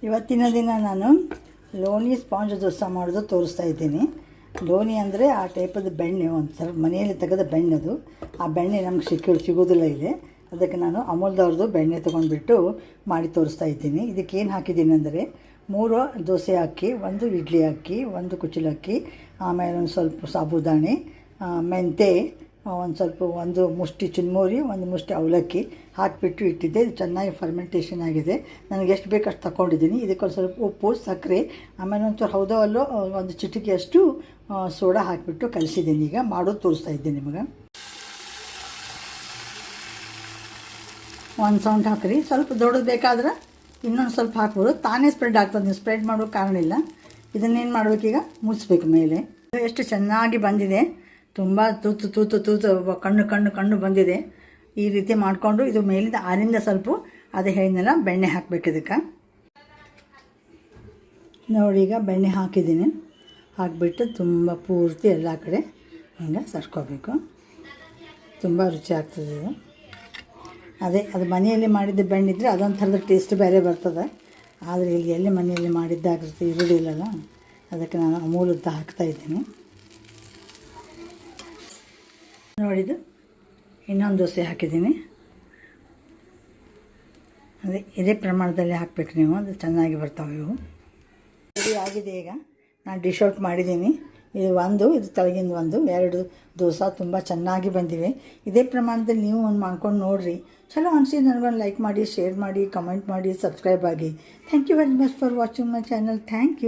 ಇವತ್ತಿನ ದಿನ ನಾನು ಲೋನಿ ಸ್ಪಾಂಜ್ ದೋಸೆ ಮಾಡೋದು ತೋರಿಸ್ತಾ ಇದ್ದೀನಿ. ಲೋನಿ ಅಂದರೆ ಆ ಟೈಪದ ಬೆಣ್ಣೆ, ಒಂದು ಸ್ವಲ್ಪ ಮನೆಯಲ್ಲಿ ತೆಗೆದ ಬೆಣ್ಣೆ. ಅದು ಆ ಬೆಣ್ಣೆ ನಮ್ಗೆ ಸಿಗೋದಿಲ್ಲ ಇದೆ. ಅದಕ್ಕೆ ನಾನು ಅಮೂಲ್ದವ್ರದ್ದು ಬೆಣ್ಣೆ ತೊಗೊಂಡ್ಬಿಟ್ಟು ಮಾಡಿ ತೋರಿಸ್ತಾ ಇದ್ದೀನಿ. ಇದಕ್ಕೇನು ಹಾಕಿದ್ದೀನಿ ಅಂದರೆ 3 ದೋಸೆ ಅಕ್ಕಿ, 1 ಇಡ್ಲಿ ಅಕ್ಕಿ, 1 ಕುಚ್ಚಲಕ್ಕಿ, ಆಮೇಲೆ ಒಂದು ಸ್ವಲ್ಪ ಸಾಬುದಾಣೆ, ಮೆಂತೆ, ಒಂದು ಸ್ವಲ್ಪ 1 ಮುಷ್ಟಿ ಚುನ್ಮುರಿ, 1 ಮುಷ್ಟಿ ಅವಲಕ್ಕಿ ಹಾಕಿಬಿಟ್ಟು ಇಟ್ಟಿದ್ದೆ. ಇದು ಚೆನ್ನಾಗಿ ಫರ್ಮೆಂಟೇಷನ್ ಆಗಿದೆ. ನನಗೆ ಎಷ್ಟು ಬೇಕು ಅಷ್ಟು ತಗೊಂಡಿದ್ದೀನಿ. ಇದಕ್ಕೊಂದು ಸ್ವಲ್ಪ ಉಪ್ಪು, ಸಕ್ಕರೆ, ಆಮೇಲೆ ಒಂಚೂರು ಹೌದೋ ಅಲ್ಲೋ ಒಂದು ಚಿಟಿಕೆಯಷ್ಟು ಸೋಡಾ ಹಾಕಿಬಿಟ್ಟು ಕಲಿಸಿದ್ದೀನಿ. ಈಗ ಮಾಡೋದು ತೋರಿಸ್ತಾ ಇದ್ದೀನಿ ನಿಮಗೆ. ಒಂದು ಸೌಂಡ್ ಹಾಕಿರಿ. ಸ್ವಲ್ಪ ದೊಡ್ಡದು ಬೇಕಾದ್ರೆ ಇನ್ನೊಂದು ಸ್ವಲ್ಪ ಹಾಕ್ಬೋದು. ತಾನೇ ಸ್ಪ್ರೆಡ್ ಆಗ್ತದೆ, ನೀವು ಸ್ಪ್ರೆಡ್ ಮಾಡೋಕ್ಕೆ ಕಾರಣ ಇಲ್ಲ. ಇದನ್ನೇನು ಮಾಡಬೇಕೀಗ, ಮುಚ್ಚಬೇಕು ಮೇಲೆ. ಎಷ್ಟು ಚೆನ್ನಾಗಿ ಬಂದಿದೆ, ತುಂಬ ತೂತು ಕಣ್ಣು ಬಂದಿದೆ. ಈ ರೀತಿ ಮಾಡಿಕೊಂಡು ಇದು ಮೇಲಿಂದ ಆರಿಂದ ಸ್ವಲ್ಪ ಅದೇ ಹೇಳಿದ್ನೆಲ್ಲ ಬೆಣ್ಣೆ ಹಾಕಬೇಕು. ಇದಕ್ಕೆ ನೋಡಿ, ಈಗ ಬೆಣ್ಣೆ ಹಾಕಿದ್ದೀನಿ. ಹಾಕಿಬಿಟ್ಟು ತುಂಬ ಪೂರ್ತಿ ಎಲ್ಲ ಕಡೆ ಹಿಂಗೆ ಸರ್ಕೋಬೇಕು. ತುಂಬ ರುಚಿ ಆಗ್ತದೆ ಇದು. ಅದು ಮನೆಯಲ್ಲಿ ಮಾಡಿದ್ದ ಬೆಣ್ಣೆ ಇದ್ದರೆ ಅದೊಂದು ಥರದ ಟೇಸ್ಟ್ ಬೇರೆ ಬರ್ತದೆ. ಆದರೆ ಇಲ್ಲಿ ಎಲ್ಲಿ ಮನೆಯಲ್ಲಿ ಮಾಡಿದ್ದಾಗಿರುತ್ತೆ ಇರೋದಿಲ್ಲಲ್ಲ, ಅದಕ್ಕೆ ನಾನು ಅಮೂಲದ್ದು ಹಾಕ್ತಾಯಿದ್ದೀನಿ. ನೋಡಿದ್ದು ಇನ್ನೊಂದು ದೋಸೆ ಹಾಕಿದ್ದೀನಿ. ಇದೇ ಪ್ರಮಾಣದಲ್ಲಿ ಹಾಕಬೇಕು ನೀವು, ಅದು ಚೆನ್ನಾಗಿ ಬರ್ತಾವೆ ಇವು. ರೆಡಿ ಆಗಿದೆ. ಈಗ ನಾನು ಡಿಶ್ ಔಟ್ ಮಾಡಿದ್ದೀನಿ. ಇದು ತೆಳಗಿಂದ 2 ದೋಸೆ ತುಂಬ ಚೆನ್ನಾಗಿ ಬಂದಿವೆ. ಇದೇ ಪ್ರಮಾಣದಲ್ಲಿ ನೀವು ಒಂದು ಮಾಡ್ಕೊಂಡು ನೋಡಿರಿ. ಚಲೋ ಅನಿಸಿ ನನಗೊಂದು ಲೈಕ್ ಮಾಡಿ, ಶೇರ್ ಮಾಡಿ, ಕಮೆಂಟ್ ಮಾಡಿ, ಸಬ್ಸ್ಕ್ರೈಬ್ ಆಗಿ. Thank you very much for watching my channel. Thank you.